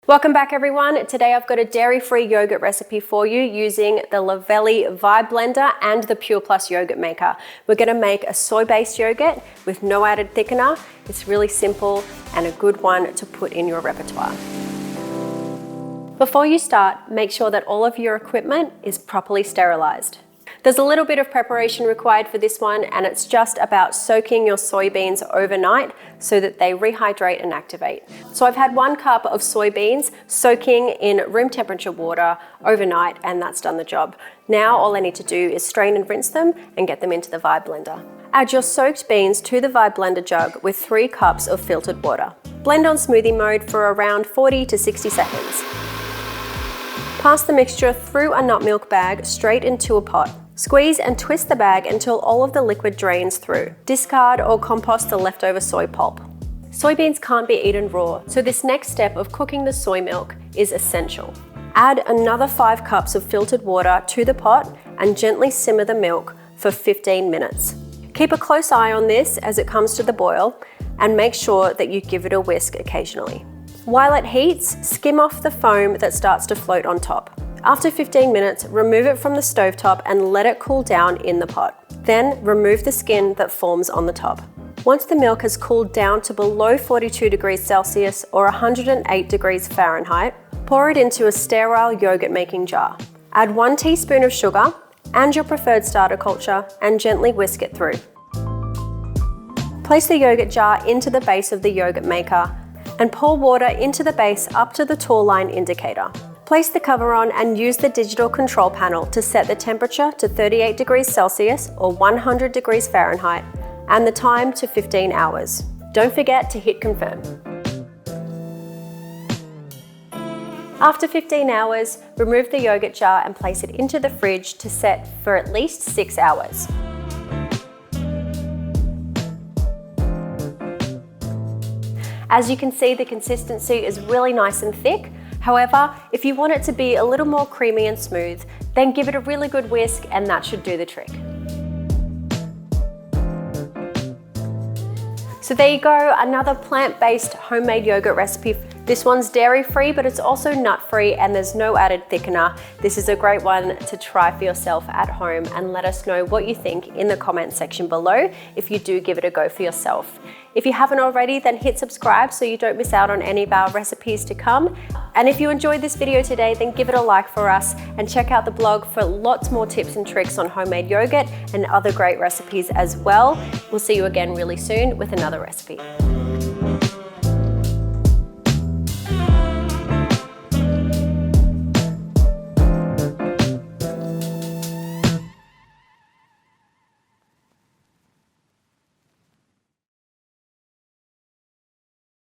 Welcome back everyone. Today I've got a dairy-free yogurt recipe for you using the Luvele Vibe Blender and the Pure Plus yogurt maker. We're going to make a soy-based yogurt with no added thickener. It's really simple and a good one to put in your repertoire. Before you start, make sure that all of your equipment is properly sterilized. There's a little bit of preparation required for this one, and it's just about soaking your soybeans overnight so that they rehydrate and activate. So I've had 1 cup of soybeans soaking in room temperature water overnight, and that's done the job. Now all I need to do is strain and rinse them and get them into the Vibe Blender. Add your soaked beans to the Vibe Blender jug with 3 cups of filtered water. Blend on smoothie mode for around 40 to 60 seconds. Pass the mixture through a nut milk bag straight into a pot. Squeeze and twist the bag until all of the liquid drains through. Discard or compost the leftover soy pulp. Soybeans can't be eaten raw, so this next step of cooking the soy milk is essential. Add another 5 cups of filtered water to the pot and gently simmer the milk for 15 minutes. Keep a close eye on this as it comes to the boil and make sure that you give it a whisk occasionally. While it heats, skim off the foam that starts to float on top. After 15 minutes, remove it from the stovetop and let it cool down in the pot. Then remove the skin that forms on the top. Once the milk has cooled down to below 42 degrees Celsius or 108 degrees Fahrenheit, pour it into a sterile yogurt making jar. Add 1 teaspoon of sugar and your preferred starter culture and gently whisk it through. Place the yogurt jar into the base of the yogurt maker and pour water into the base up to the tall line indicator. Place the cover on and use the digital control panel to set the temperature to 38 degrees Celsius or 100 degrees Fahrenheit and the time to 15 hours. Don't forget to hit confirm. After 15 hours, remove the yogurt jar and place it into the fridge to set for at least 6 hours. As you can see, the consistency is really nice and thick. However, if you want it to be a little more creamy and smooth, then give it a really good whisk and that should do the trick. So there you go, another plant-based homemade yogurt recipe. This one's dairy-free, but it's also nut-free and there's no added thickener. This is a great one to try for yourself at home, and let us know what you think in the comment section below if you do give it a go for yourself. If you haven't already, then hit subscribe so you don't miss out on any of our recipes to come. And if you enjoyed this video today, then give it a like for us and check out the blog for lots more tips and tricks on homemade yogurt and other great recipes as well. We'll see you again really soon with another recipe.